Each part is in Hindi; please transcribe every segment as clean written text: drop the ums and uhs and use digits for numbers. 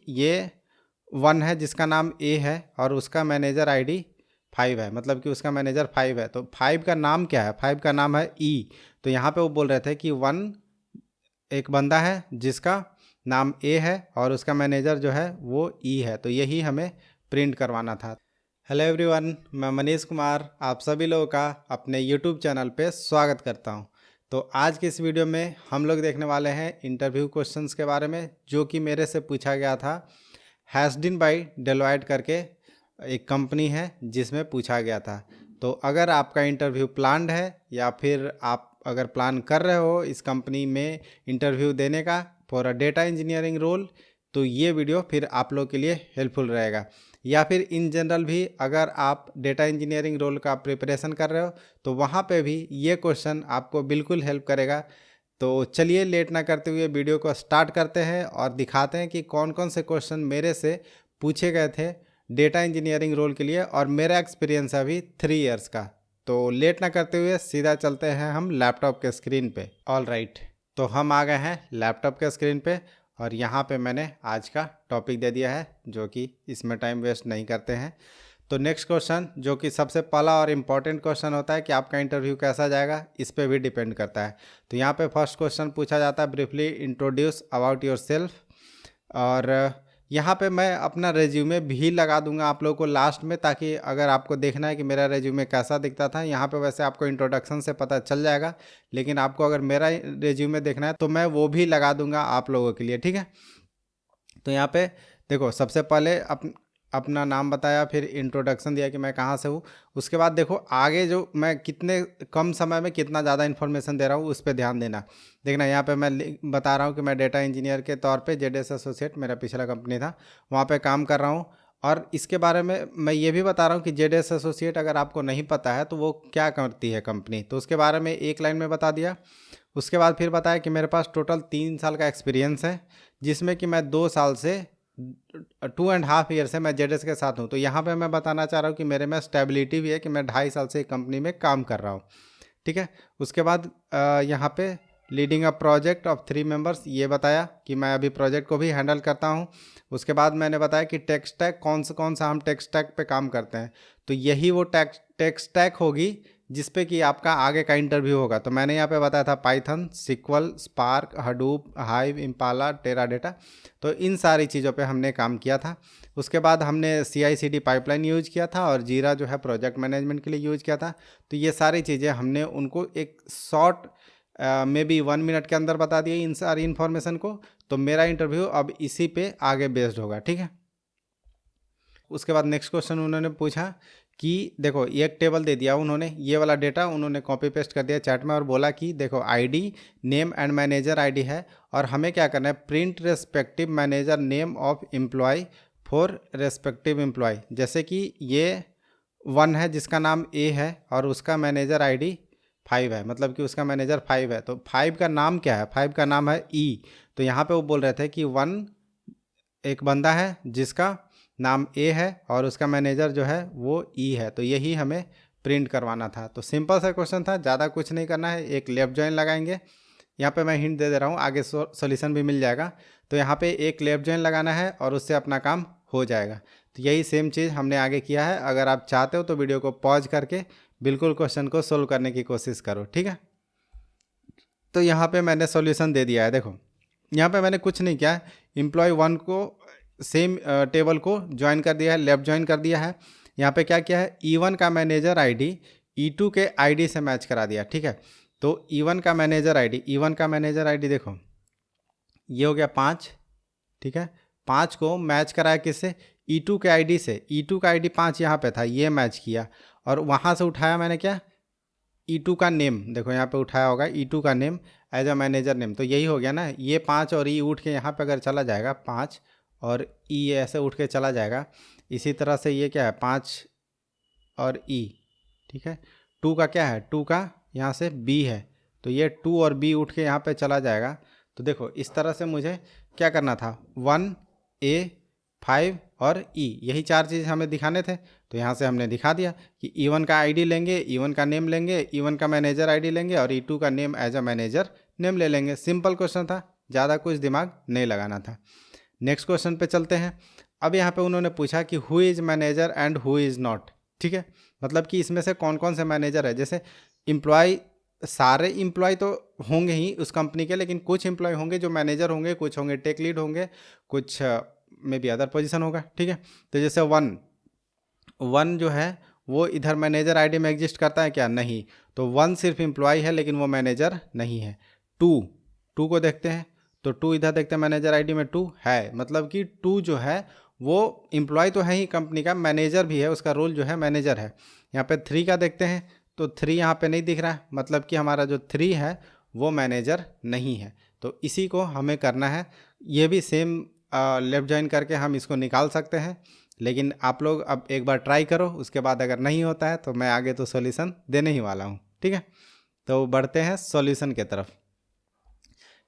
ये 1 है जिसका नाम ए है और उसका मैनेजर आईडी 5 है, मतलब कि उसका मैनेजर 5 है। तो 5 का नाम क्या है? 5 का नाम है ई। तो यहाँ पे वो बोल रहे थे कि 1 एक बंदा है जिसका नाम ए है और उसका मैनेजर जो है वो ई है। तो यही हमें प्रिंट करवाना था। हेलो एवरीवन, मैं मनीष कुमार आप सभी लोगों का अपने यूट्यूब चैनल पे स्वागत करता हूं। तो आज की इस वीडियो में हम लोग देखने वाले हैं इंटरव्यू क्वेश्चंस के बारे में, जो कि मेरे से पूछा गया था। हैस्डिन बाय डेलोइट करके एक कंपनी है जिसमें पूछा गया था। तो अगर आपका इंटरव्यू प्लान्ड है या फिर आप अगर प्लान कर रहे हो इस कंपनी में इंटरव्यू देने का for a data engineering role, तो ये वीडियो फिर आप लोग के लिए हेल्पफुल रहेगा। या फिर इन जनरल भी अगर आप डेटा इंजीनियरिंग रोल का प्रिपरेशन कर रहे हो तो वहाँ पे भी ये क्वेश्चन आपको बिल्कुल हेल्प करेगा। तो चलिए लेट ना करते हुए वीडियो को स्टार्ट करते हैं और दिखाते हैं कि कौन कौन से क्वेश्चन मेरे से पूछे गए थे डेटा इंजीनियरिंग रोल के लिए, और मेरा एक्सपीरियंस है अभी 3 इयर्स का। तो लेट ना करते हुए सीधा चलते हैं हम लैपटॉप के स्क्रीन पे। ऑल राइट, तो हम आ गए हैं लैपटॉप के स्क्रीन पे और यहाँ पे मैंने आज का टॉपिक दे दिया है, जो कि इसमें टाइम वेस्ट नहीं करते हैं। तो नेक्स्ट क्वेश्चन, जो कि सबसे पहला और इम्पॉर्टेंट क्वेश्चन होता है कि आपका इंटरव्यू कैसा जाएगा, इस पे भी डिपेंड करता है। तो यहाँ पे फर्स्ट क्वेश्चन पूछा जाता है, briefly introduce about your self. और यहाँ पे मैं अपना रेज्यूमे भी लगा दूंगा आप लोगों को लास्ट में, ताकि अगर आपको देखना है कि मेरा रेज्यूमे कैसा दिखता था, यहाँ पे वैसे आपको इंट्रोडक्शन से पता चल जाएगा, लेकिन आपको अगर मेरा रेज्यूमे देखना है तो मैं वो भी लगा दूंगा आप लोगों के लिए, ठीक है। तो यहाँ पे देखो, सबसे पहले अपना नाम बताया, फिर इंट्रोडक्शन दिया कि मैं कहाँ से हूँ। उसके बाद देखो आगे जो मैं कितने कम समय में कितना ज़्यादा इन्फॉर्मेशन दे रहा हूँ उस पर ध्यान देखना यहाँ पे मैं बता रहा हूँ कि मैं डेटा इंजीनियर के तौर पे जेडएस एसोसिएट, मेरा पिछला कंपनी था, वहाँ पे काम कर रहा हूँ। और इसके बारे में मैं ये भी बता रहा हूँ कि जेडएस एसोसिएट अगर आपको नहीं पता है तो वो क्या करती है कंपनी, तो उसके बारे में एक लाइन में बता दिया। उसके बाद फिर बताया कि मेरे पास टोटल 3 साल का एक्सपीरियंस है, जिसमें कि मैं 2 साल से 2.5 ईयर से मैं जेडएस के साथ हूँ। तो यहाँ पे मैं बताना चाह रहा हूँ कि मेरे में स्टेबिलिटी भी है कि मैं 2.5 साल से एक कंपनी में काम कर रहा हूँ, ठीक है। उसके बाद यहाँ पे leading a project of 3 members, ये बताया कि मैं अभी प्रोजेक्ट को भी हैंडल करता हूँ। उसके बाद मैंने बताया कि टेक स्टैक कौन सा हम टेक स्टैक पे काम करते हैं, तो यही वो टेक स्टैक होगी जिस पे कि आपका आगे का इंटरव्यू होगा। तो मैंने यहाँ पे बताया था Python, SQL, Spark, Hadoop, Hive, Impala, Teradata. तो इन सारी चीज़ों पे हमने काम किया था। उसके बाद हमने CI/CD पाइपलाइन यूज किया था और जीरा जो है प्रोजेक्ट मैनेजमेंट के लिए यूज किया था। तो ये सारी चीज़ें हमने उनको एक शॉर्ट मे बी 1 मिनट के अंदर बता दिए इन सारी इन्फॉर्मेशन को। तो मेरा इंटरव्यू अब इसी पे आगे बेस्ड होगा, ठीक है। उसके बाद नेक्स्ट क्वेश्चन उन्होंने पूछा कि देखो ये एक टेबल दे दिया उन्होंने, ये वाला डेटा उन्होंने कॉपी पेस्ट कर दिया चैट में और बोला कि देखो ID, name and manager ID है और हमें क्या करना है, print respective manager name of employee for respective employee. जैसे कि ये 1 है जिसका नाम ए है और उसका मैनेजर आईडी 5 है, मतलब कि उसका मैनेजर 5 है। तो 5 का नाम क्या है? 5 का नाम है ई। तो यहाँ पे वो बोल रहे थे कि 1 एक बंदा है जिसका नाम ए है और उसका मैनेजर जो है वो ई है। तो यही हमें प्रिंट करवाना था। तो सिंपल सा क्वेश्चन था, ज़्यादा कुछ नहीं करना है, एक लेफ्ट जॉइन लगाएंगे। यहाँ पे मैं हिंट दे रहा हूँ, आगे सॉल्यूशन भी मिल जाएगा। तो यहाँ पे एक लेफ्ट जॉइन लगाना है और उससे अपना काम हो जाएगा। तो यही सेम चीज़ हमने आगे किया है। अगर आप चाहते हो तो वीडियो को पॉज करके बिल्कुल क्वेश्चन को सोल्व करने की कोशिश करो, ठीक है। तो यहाँ पे मैंने सॉल्यूशन दे दिया है। देखो यहाँ पे मैंने कुछ नहीं किया, एम्प्लॉय 1 को सेम टेबल को ज्वाइन कर दिया है, लेफ्ट ज्वाइन कर दिया है। यहाँ पे क्या किया है, E1 का मैनेजर आईडी E2 के आईडी से मैच करा दिया, ठीक है। तो E1 का मैनेजर आईडी देखो ये हो गया 5, ठीक है। 5 को मैच कराया किससे? E2 के आईडी से। E2 का आईडी 5 यहाँ पे था, ये मैच किया और वहाँ से उठाया मैंने क्या, E2 का नेम, देखो यहाँ पे उठाया होगा E2 का name as a manager name. तो यही हो गया ना, ये 5 और ई उठ के यहाँ पे अगर चला जाएगा 5 और ई ऐसे उठ के चला जाएगा। इसी तरह से ये क्या है, 5 और ई, ठीक है। 2 का क्या है, 2 का यहाँ से बी है, तो ये 2 और बी उठ के यहाँ पे चला जाएगा। तो देखो इस तरह से मुझे क्या करना था, 1 ए 5 और ई, यही 4 चीज़ हमें दिखाने थे। तो यहाँ से हमने दिखा दिया कि E1 का आईडी लेंगे, E1 का नेम लेंगे, E1 का मैनेजर आईडी लेंगे और E2 का name as a manager name ले लेंगे। सिंपल क्वेश्चन था, ज़्यादा कुछ दिमाग नहीं लगाना था। नेक्स्ट क्वेश्चन पे चलते हैं। अब यहाँ पे उन्होंने पूछा कि who is manager and who is not. ठीक है, मतलब कि इसमें से कौन कौन से मैनेजर है। जैसे इम्प्लॉय, सारे इम्प्लॉय तो होंगे ही उस कंपनी के, लेकिन कुछ इम्प्लॉय होंगे जो मैनेजर होंगे, कुछ होंगे टेक लीड होंगे, कुछ में भी अदर पोजीशन होगा। ठीक है, तो जैसे वन जो है वो इधर मैनेजर आईडी में एग्जिस्ट करता है क्या? नहीं। तो वन सिर्फ इम्प्लॉय है लेकिन वो मैनेजर नहीं है। टू को देखते हैं, तो टू इधर देखते हैं मैनेजर आईडी में टू है, मतलब कि टू जो है वो इम्प्लॉय तो है ही कंपनी का, मैनेजर भी है, उसका रोल जो है मैनेजर है। यहाँ पे थ्री का देखते हैं, तो थ्री यहाँ पे नहीं दिख रहा है, मतलब कि हमारा जो थ्री है वो मैनेजर नहीं है। तो इसी को हमें करना है। ये भी सेम लेफ्ट जॉइन करके हम इसको निकाल सकते हैं, लेकिन आप लोग अब एक बार ट्राई करो, उसके बाद अगर नहीं होता है तो मैं आगे तो सॉल्यूशन देने ही वाला हूँ। ठीक है, तो बढ़ते हैं सॉल्यूशन की तरफ।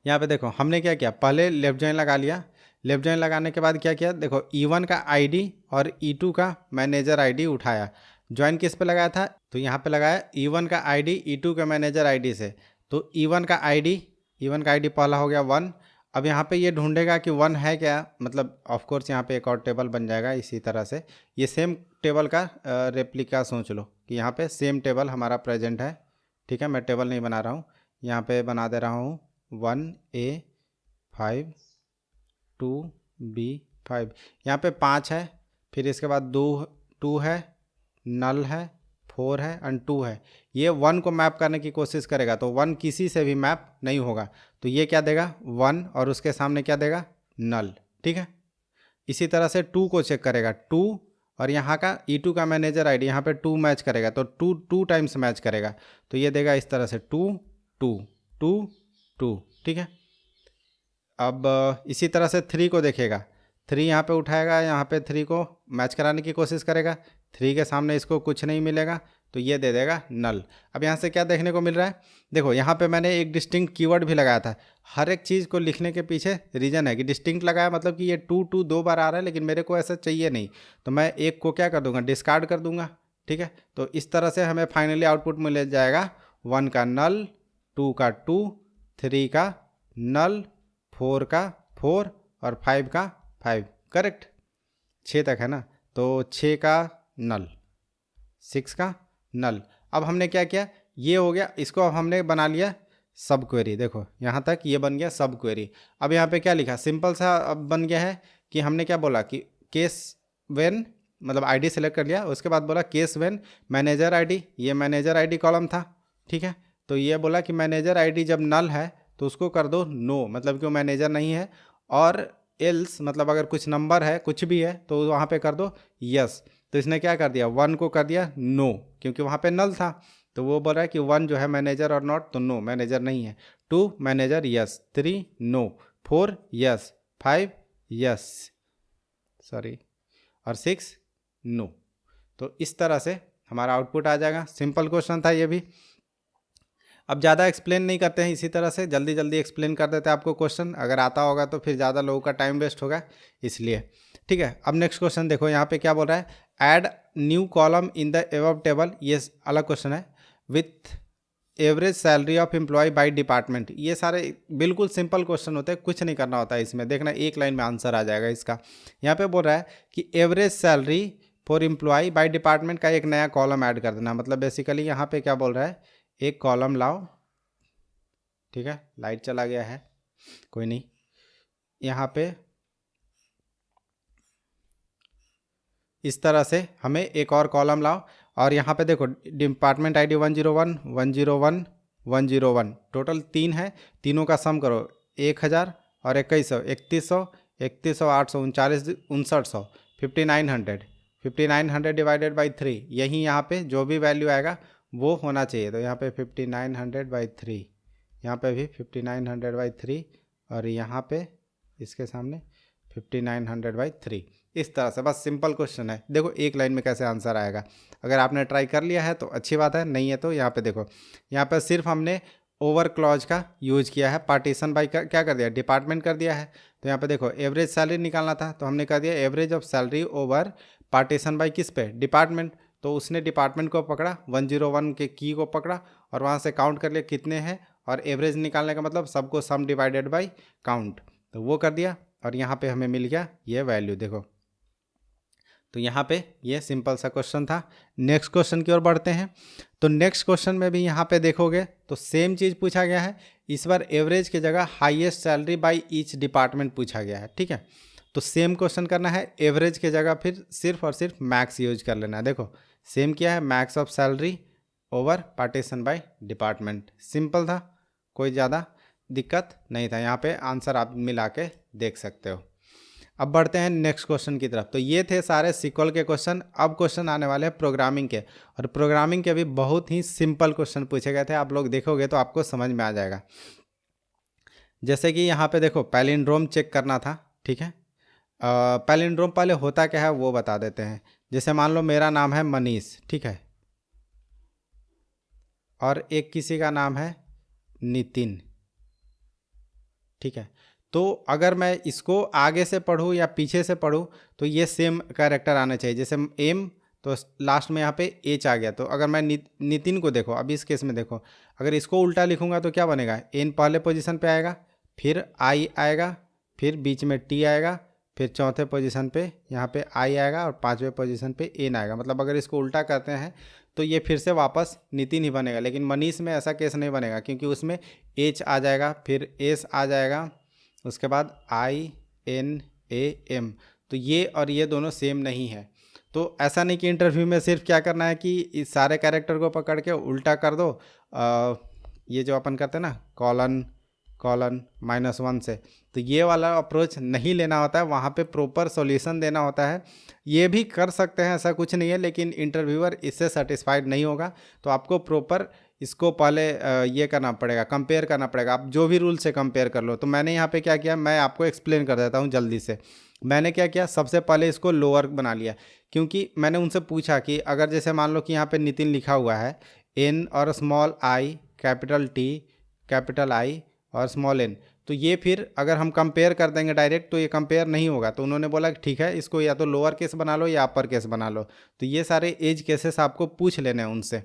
यहाँ पे देखो हमने क्या किया, पहले लेफ्ट जॉइन लगा लिया। लेफ्ट जॉइन लगाने के बाद क्या किया, देखो E1 का आईडी और E2 का मैनेजर आईडी उठाया। ज्वाइन किस पे लगाया था, तो यहाँ पे लगाया E1 का आईडी E2 के मैनेजर आईडी से। तो E1 का आईडी पहला हो गया 1। अब यहाँ पे ये ढूंढेगा कि 1 है क्या, मतलब ऑफ कोर्स यहाँ पे एक और टेबल बन जाएगा इसी तरह से। ये सेम टेबल का रेप्लिका सोच लो कि यहाँ पे सेम टेबल हमारा प्रेजेंट है। ठीक है, मैं टेबल नहीं बना रहा हूँ, यहाँ पे बना दे रहा हूँ 1A 5 2B 5। यहाँ पे 5 है, फिर इसके बाद 2 है, नल है, 4 है एंड 2 है। ये 1 को मैप करने की कोशिश करेगा, तो 1 किसी से भी मैप नहीं होगा, तो ये क्या देगा 1 और उसके सामने क्या देगा नल। ठीक है, इसी तरह से 2 को चेक करेगा, 2 और यहाँ का E2 का मैनेजर आईडी यहाँ पे 2 मैच करेगा, तो 2 टाइम्स मैच करेगा, तो ये देगा इस तरह से 2 2 2 2। ठीक है, अब इसी तरह से 3 को देखेगा, 3 यहाँ पे उठाएगा, यहाँ पे 3 को मैच कराने की कोशिश करेगा, 3 के सामने इसको कुछ नहीं मिलेगा, तो ये दे देगा नल। अब यहाँ से क्या देखने को मिल रहा है, देखो यहाँ पे मैंने एक डिस्टिंक्ट कीवर्ड भी लगाया था। हर एक चीज़ को लिखने के पीछे रीज़न है कि डिस्टिंक्ट लगाया, मतलब कि ये 2 2 बार आ रहा है, लेकिन मेरे को ऐसा चाहिए नहीं, तो मैं एक को क्या कर दूंगा, डिस्कार्ड कर दूंगा। ठीक है, तो इस तरह से हमें फाइनली आउटपुट मिल जाएगा 1 का नल, 2 का 2, 3 का नल, 4 का 4 और 5 का 5। करेक्ट, 6 तक है ना, तो 6 का नल, 6 का नल। अब हमने क्या किया, ये हो गया, इसको अब हमने बना लिया सब क्वेरी। देखो यहाँ तक ये बन गया सब क्वेरी। अब यहाँ पे क्या लिखा, सिंपल सा अब बन गया है कि हमने क्या बोला कि केस व्हेन, मतलब आईडी सेलेक्ट कर लिया, उसके बाद बोला केस व्हेन मैनेजर आईडी, ये मैनेजर आईडी कॉलम था। ठीक है, तो ये बोला कि मैनेजर आईडी जब नल है तो उसको कर दो नो, मतलब कि वो मैनेजर नहीं है, और एल्स मतलब अगर कुछ नंबर है कुछ भी है तो वहाँ पे कर दो यस। तो इसने क्या कर दिया, 1 को कर दिया नो, क्योंकि वहाँ पे नल था, तो वो बोल रहा है कि 1 जो है मैनेजर और नॉट, तो नो मैनेजर नहीं है। 2 manager yes, 3 no, 4 yes, 5 yes sorry, और 6 नो। तो इस तरह से हमारा आउटपुट आ जाएगा। सिंपल क्वेश्चन था ये भी। अब ज़्यादा एक्सप्लेन नहीं करते हैं, इसी तरह से जल्दी जल्दी एक्सप्लेन कर देते हैं आपको क्वेश्चन। अगर आता होगा तो फिर ज़्यादा लोगों का टाइम वेस्ट होगा, इसलिए। ठीक है, अब नेक्स्ट क्वेश्चन देखो, यहाँ पे क्या बोल रहा है, add new column in the above table. ये अलग क्वेश्चन है। With average salary of employee by department. ये सारे बिल्कुल सिंपल क्वेश्चन होते हैं, कुछ नहीं करना होता है इसमें। देखना एक लाइन में आंसर आ जाएगा इसका। यहाँ पे बोल रहा है कि average salary for employee by department का एक नया कॉलम ऐड कर देना। मतलब बेसिकली यहाँ पे क्या बोल रहा है, एक कॉलम लाओ। ठीक है, लाइट चला गया है, कोई नहीं। यहाँ पे इस तरह से हमें एक और कॉलम लाओ, और यहाँ पे देखो डिपार्टमेंट आईडी 101 101 101, टोटल 3 है, तीनों का सम करो 1000 और 2100 3100 3100 800 39 5900 5900 5900 डिवाइडेड बाई 3। यही यहाँ पे जो भी वैल्यू आएगा वो होना चाहिए। तो यहाँ पे 5900 बाई 3, यहाँ पे भी 5900 बाई 3, और यहाँ पे इसके सामने 5900 बाई 3। इस तरह से बस सिंपल क्वेश्चन है। देखो एक लाइन में कैसे आंसर आएगा। अगर आपने ट्राई कर लिया है तो अच्छी बात है, नहीं है तो यहाँ पे देखो, यहाँ पे सिर्फ हमने ओवर क्लॉज का यूज किया है। पार्टीशन बाई का क्या कर दिया, डिपार्टमेंट कर दिया है। तो यहाँ पे देखो एवरेज सैलरी निकालना था, तो हमने कर दिया average of salary over partition by किस पे, डिपार्टमेंट। तो उसने डिपार्टमेंट को पकड़ा, 101 के की को पकड़ा और वहाँ से काउंट कर लिया कितने हैं, और एवरेज निकालने का मतलब सबको सम डिवाइडेड बाई काउंट, तो वो कर दिया। और यहाँ पे हमें मिल गया ये वैल्यू, देखो। तो यहाँ पे ये सिंपल सा क्वेश्चन था। नेक्स्ट क्वेश्चन की ओर बढ़ते हैं। तो नेक्स्ट क्वेश्चन में भी यहाँ पे देखोगे तो सेम चीज़ पूछा गया है। इस बार एवरेज की जगह highest salary by each department पूछा गया है, ठीक है। तो सेम क्वेश्चन करना है, एवरेज की जगह फिर सिर्फ और सिर्फ मैक्स यूज कर लेना है। देखो सेम क्या है, max of salary over partition by department. Simple था, कोई ज़्यादा दिक्कत नहीं था। यहाँ पे आंसर आप मिला के देख सकते हो। अब बढ़ते हैं नेक्स्ट क्वेश्चन की तरफ। तो ये थे सारे सिक्वल के क्वेश्चन। अब क्वेश्चन आने वाले हैं प्रोग्रामिंग के, और प्रोग्रामिंग के भी बहुत ही सिंपल क्वेश्चन पूछे गए थे। आप लोग देखोगे तो आपको समझ में आ जाएगा। जैसे कि यहाँ पे देखो पैलिंड्रोम चेक करना था, ठीक है। पैलिंड्रोम पहले होता क्या है वो बता देते हैं। जैसे मान लो मेरा नाम है मनीष, ठीक है, और एक किसी का नाम है नितिन, ठीक है। तो अगर मैं इसको आगे से पढ़ूँ या पीछे से पढ़ूँ तो ये सेम कैरेक्टर आना चाहिए। जैसे एम तो लास्ट में यहाँ पे एच आ गया। तो अगर मैं नितिन को देखो, अभी इस केस में देखो, अगर इसको उल्टा लिखूंगा तो क्या बनेगा, एन पहले पोजीशन पे आएगा, फिर आई आएगा, फिर बीच में टी आएगा, फिर चौथे पोजीशन पे यहाँ पे आई आएगा, और पाँचवें पोजीशन पे एन आएगा। मतलब अगर इसको उल्टा करते हैं तो ये फिर से वापस नितिन ही बनेगा। लेकिन मनीष में ऐसा केस नहीं बनेगा, क्योंकि उसमें एच आ जाएगा, फिर एस आ जाएगा, उसके बाद आई एन ए एम। तो ये और ये दोनों सेम नहीं है। तो ऐसा नहीं कि इंटरव्यू में सिर्फ क्या करना है कि इस सारे कैरेक्टर को पकड़ के उल्टा कर दो। ये जो अपन करते हैं ना कॉलन कॉलन -1 से, तो ये वाला अप्रोच नहीं लेना होता है। वहाँ पे प्रॉपर सॉल्यूशन देना होता है। ये भी कर सकते हैं, ऐसा कुछ नहीं है, लेकिन इंटरव्यूअर इससे सेटिस्फाइड नहीं होगा। तो आपको प्रॉपर इसको पहले ये करना पड़ेगा, कंपेयर करना पड़ेगा। आप जो भी रूल से कंपेयर कर लो। तो मैंने यहाँ पे क्या किया, मैं आपको एक्सप्लेन कर देता हूँ जल्दी से। मैंने क्या किया, सबसे पहले इसको लोअर बना लिया, क्योंकि मैंने उनसे पूछा कि अगर जैसे मान लो कि यहाँ पे नितिन लिखा हुआ है, एन और small I, capital T, capital I और स्मॉल एन, तो ये फिर अगर हम कंपेयर कर देंगे डायरेक्ट तो ये कंपेयर नहीं होगा। तो उन्होंने बोला कि ठीक है, इसको या तो लोअर केस बना लो या अपर केस बना लो। तो ये सारे एज केसेस आपको पूछ लेने हैं उनसे।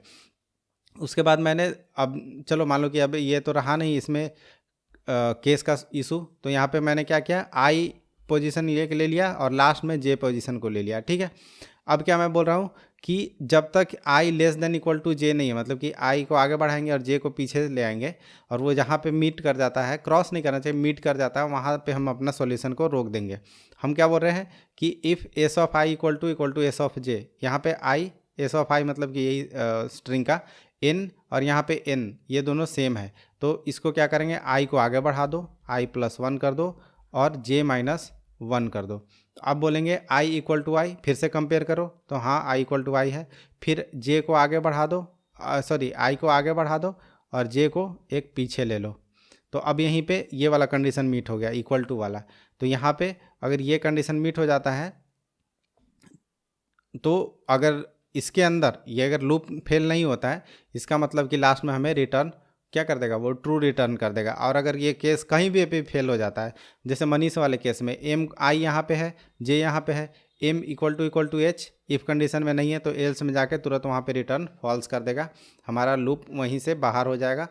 उसके बाद मैंने, अब चलो मान लो कि अब ये तो रहा नहीं इसमें केस का इशू, तो यहाँ पे मैंने क्या किया, आई पोजीशन ये ले लिया और लास्ट में जे पोजीशन को ले लिया, ठीक है। अब क्या मैं बोल रहा हूँ कि जब तक आई लेस देन इक्वल टू जे नहीं है, मतलब कि आई को आगे बढ़ाएंगे और जे को पीछे ले आएंगे, और वो जहाँ पे मीट कर जाता है, क्रॉस नहीं करना चाहिए, मीट कर जाता है, वहाँ पे हम अपना सॉल्यूशन को रोक देंगे। हम क्या बोल रहे हैं कि if S of I equal to S of J, यहाँ पे आई एस ऑफ आई मतलब कि यही स्ट्रिंग का एन और यहाँ पे एन, ये दोनों सेम है। तो इसको क्या करेंगे, आई को आगे बढ़ा दो, आई +1 कर दो और जे -1 कर दो। तो अब बोलेंगे आई इक्वल टू आई, फिर से कंपेयर करो, तो हाँ आई इक्वल टू आई है। फिर जे को आगे बढ़ा दो, सॉरी आई को आगे बढ़ा दो और जे को एक पीछे ले लो। तो अब यहीं पे ये वाला कंडीशन मीट हो गया, इक्वल टू वाला। तो यहाँ पे अगर ये कंडीशन मीट हो जाता है, तो अगर इसके अंदर ये अगर लूप फेल नहीं होता है, इसका मतलब कि लास्ट में हमें रिटर्न क्या कर देगा, वो ट्रू रिटर्न कर देगा। और अगर ये केस कहीं भी फेल हो जाता है, जैसे मनीष वाले केस में एम आई यहाँ पे है, जे यहाँ पे है, M equal to H, if condition में नहीं है तो एल्स में जाके तुरंत वहाँ पे रिटर्न फॉल्स कर देगा। हमारा लूप वहीं से बाहर हो जाएगा,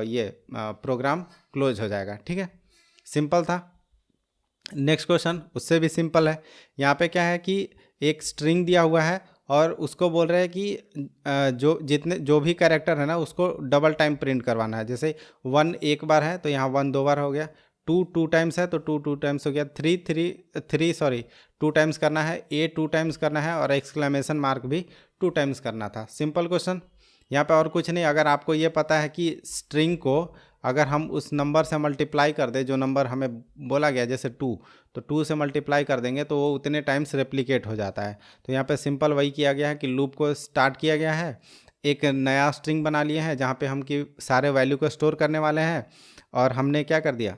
ये प्रोग्राम क्लोज हो जाएगा, ठीक है। सिंपल था। नेक्स्ट क्वेश्चन उससे भी सिंपल है। यहाँ पे क्या है कि एक स्ट्रिंग दिया हुआ है और उसको बोल रहे हैं कि जो भी कैरेक्टर है ना उसको डबल टाइम प्रिंट करवाना है। जैसे 1 एक बार है तो यहाँ 1 2 बार हो गया, 2 2 टाइम्स है तो 2 2 टाइम्स हो गया, 3 2 टाइम्स करना है, ए 2 टाइम्स करना है और एक्सक्लेमेशन मार्क भी 2 टाइम्स करना था। सिंपल क्वेश्चन, यहाँ पे और कुछ नहीं। अगर आपको ये पता है कि स्ट्रिंग को अगर हम उस नंबर से मल्टीप्लाई कर दें जो नंबर हमें बोला गया, जैसे 2, तो 2 से मल्टीप्लाई कर देंगे तो वो उतने टाइम्स रेप्लिकेट हो जाता है। तो यहाँ पे सिंपल वही किया गया है कि लूप को स्टार्ट किया गया है, एक नया स्ट्रिंग बना लिए हैं जहाँ पे हम कि सारे वैल्यू को स्टोर करने वाले हैं, और हमने क्या कर दिया,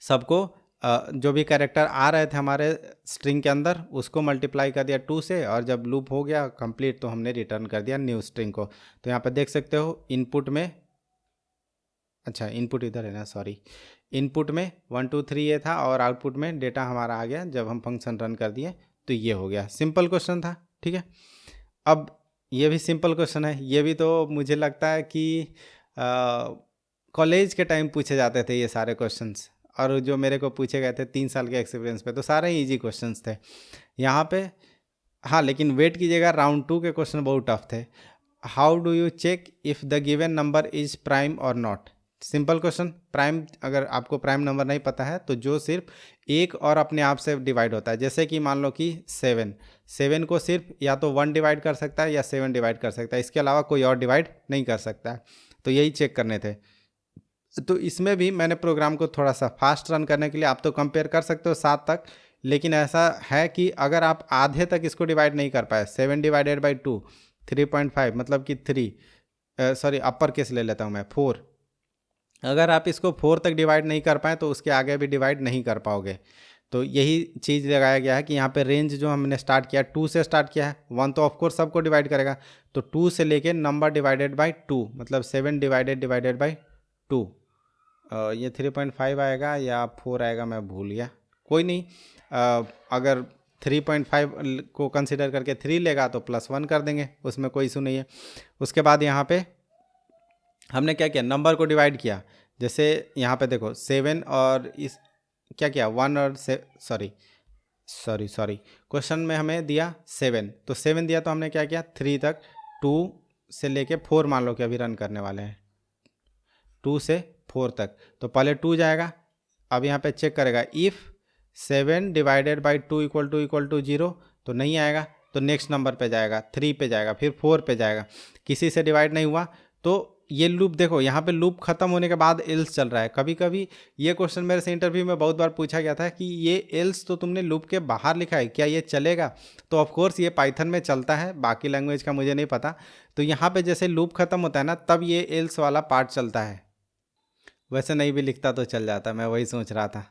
सबको जो भी कैरेक्टर आ रहे थे हमारे स्ट्रिंग के अंदर उसको मल्टीप्लाई कर दिया 2 से, और जब लूप हो गया कंप्लीट तो हमने रिटर्न कर दिया न्यू स्ट्रिंग को। तो यहाँ पे देख सकते हो इनपुट में, अच्छा इनपुट इधर है ना, सॉरी, इनपुट में 1 2 3 ये था और आउटपुट में डेटा हमारा आ गया जब हम फंक्शन रन कर दिए, तो ये हो गया। सिंपल क्वेश्चन था, ठीक है। अब ये भी सिंपल क्वेश्चन है, ये भी तो मुझे लगता है कि कॉलेज के टाइम पूछे जाते थे ये सारे क्वेश्चंस। और जो मेरे को पूछे गए थे 3 साल के एक्सपीरियंस पे, तो सारे ही ईजी क्वेश्चंस थे यहाँ पे। हाँ, लेकिन वेट कीजिएगा, राउंड 2 के क्वेश्चन बहुत टफ थे। How do you check if the given number is prime और नॉट? Simple question. प्राइम, अगर आपको प्राइम नंबर नहीं पता है तो जो सिर्फ एक और अपने आप से डिवाइड होता है, जैसे कि मान लो कि 7 को सिर्फ या तो 1 डिवाइड कर सकता है या 7 डिवाइड कर सकता है, इसके अलावा कोई और डिवाइड नहीं कर सकता है। तो यही चेक करने थे। तो इसमें भी मैंने प्रोग्राम को थोड़ा सा फास्ट रन करने के लिए, आप तो कंपेयर कर सकते हो 7 तक, लेकिन ऐसा है कि अगर आप आधे तक इसको डिवाइड नहीं कर पाए, 7 डिवाइडेड बाई 2 3.5, मतलब कि 3 अपर केस ले लेता हूँ मैं 4, अगर आप इसको 4 तक डिवाइड नहीं कर पाए तो उसके आगे भी डिवाइड नहीं कर पाओगे। तो यही चीज़ लगाया गया है कि यहाँ पे रेंज जो हमने स्टार्ट किया 2 से स्टार्ट किया है, 1 तो ऑफकोर्स सबको डिवाइड करेगा, तो 2 से लेके नंबर डिवाइडेड बाई 2, मतलब 7 डिवाइडेड बाई 2। ये 3.5 आएगा या 4 आएगा, मैं भूल गया, कोई नहीं। अगर 3.5 को कंसिडर करके 3 लेगा तो +1 कर देंगे, उसमें कोई इशू नहीं है। उसके बाद यहाँ पे हमने क्या किया, नंबर को डिवाइड किया। जैसे यहाँ पे देखो 7 और इस क्या किया 1 और सॉरी क्वेश्चन में हमें दिया 7, तो 7 दिया तो हमने क्या किया 3 तक, 2 से लेके 4 मान लो कि अभी रन करने वाले हैं, 2 से 4 तक, तो पहले 2 जाएगा। अब यहाँ पे चेक करेगा if 7 divided by 2 equal to 0, तो नहीं आएगा, तो नेक्स्ट नंबर पे जाएगा, 3 पे जाएगा, फिर 4 पे जाएगा, किसी से डिवाइड नहीं हुआ तो ये लूप देखो, यहाँ पे लूप खत्म होने के बाद एल्स चल रहा है। कभी कभी ये क्वेश्चन मेरे से इंटरव्यू में बहुत बार पूछा गया था कि ये एल्स तो तुमने लूप के बाहर लिखा है, क्या ये चलेगा? तो ऑफ कोर्स ये पाइथन में चलता है, बाकी लैंग्वेज का मुझे नहीं पता। तो यहाँ पे जैसे लूप खत्म होता है ना, तब ये एल्स वाला पार्ट चलता है। वैसे नहीं भी लिखता तो चल जाता, मैं वही सोच रहा था,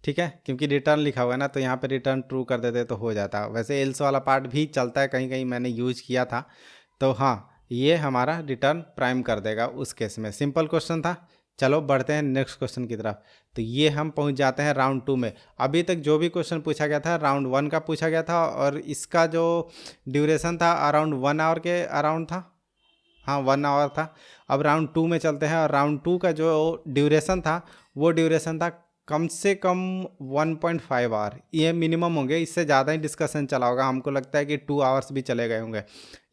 ठीक है, क्योंकि रिटर्न लिखा हुआ है ना, तो यहाँ पे रिटर्न ट्रू कर देते तो हो जाता। वैसे एल्स वाला पार्ट भी चलता है, कहीं कहीं मैंने यूज किया था। तो हाँ, ये हमारा रिटर्न प्राइम कर देगा उस केस में। सिंपल क्वेश्चन था। चलो बढ़ते हैं नेक्स्ट क्वेश्चन की तरफ। तो ये हम पहुंच जाते हैं राउंड 2 में। अभी तक जो भी क्वेश्चन पूछा गया था राउंड 1 का पूछा गया था, और इसका जो ड्यूरेशन था अराउंड 1 आवर के अराउंड था। हाँ, 1 आवर था। अब राउंड 2 में चलते हैं, और राउंड 2 का जो ड्यूरेशन था वो ड्यूरेशन था कम से कम 1.5 आवर, ये मिनिमम होंगे, इससे ज़्यादा ही डिस्कशन चला होगा। हमको लगता है कि 2 आवर्स भी चले गए होंगे।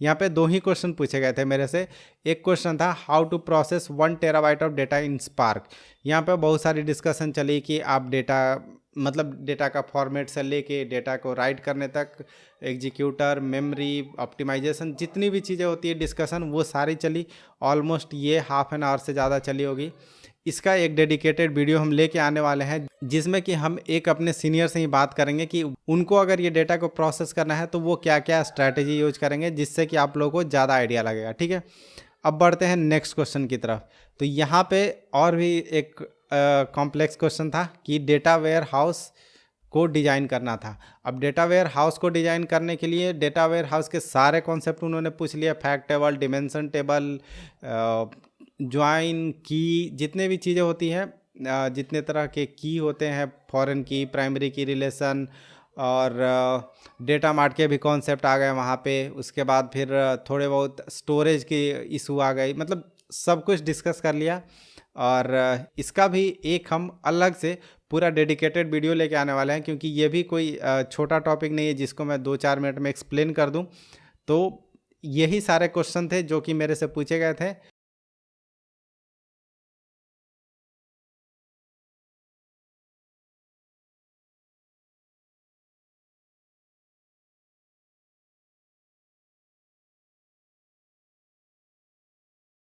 यहाँ पे 2 ही क्वेश्चन पूछे गए थे मेरे से। एक क्वेश्चन था how to process 1 terabyte of data in Spark. यहाँ पे बहुत सारी डिस्कशन चली कि आप डेटा का फॉर्मेट से लेके डेटा को राइट करने तक, एग्जीक्यूटर, मेमोरी, ऑप्टिमाइजेशन, जितनी भी चीज़ें होती है डिस्कशन, वो सारी चली। ऑलमोस्ट ये हाफ एन आवर से ज़्यादा चली होगी। इसका एक डेडिकेटेड वीडियो हम लेके आने वाले हैं, जिसमें कि हम एक अपने सीनियर से ही बात करेंगे कि उनको अगर ये डेटा को प्रोसेस करना है तो वो क्या क्या स्ट्रैटेजी यूज करेंगे, जिससे कि आप लोगों को ज़्यादा आइडिया लगेगा। ठीक है, अब बढ़ते हैं नेक्स्ट क्वेश्चन की तरफ। तो यहाँ पे और भी एक कॉम्प्लेक्स क्वेश्चन था कि डेटा वेयर हाउस को डिज़ाइन करना था। अब डेटा वेयर हाउस को डिज़ाइन करने के लिए डेटा वेयर हाउस के सारे कॉन्सेप्ट उन्होंने पूछ लिया, fact table, dimension table, join की, जितने भी चीज़ें होती हैं, जितने तरह के की होते हैं, फॉरेन की, प्राइमरी की, रिलेशन, और डेटा मार्ट के भी कॉन्सेप्ट आ गए वहाँ पे। उसके बाद फिर थोड़े बहुत स्टोरेज की इशू आ गई, मतलब सब कुछ डिस्कस कर लिया। और इसका भी एक हम अलग से पूरा डेडिकेटेड वीडियो लेके आने वाले हैं, क्योंकि ये भी कोई छोटा टॉपिक नहीं है जिसको मैं 2-4 मिनट में एक्सप्लेन कर दूं। तो यही सारे क्वेश्चन थे जो कि मेरे से पूछे गए थे,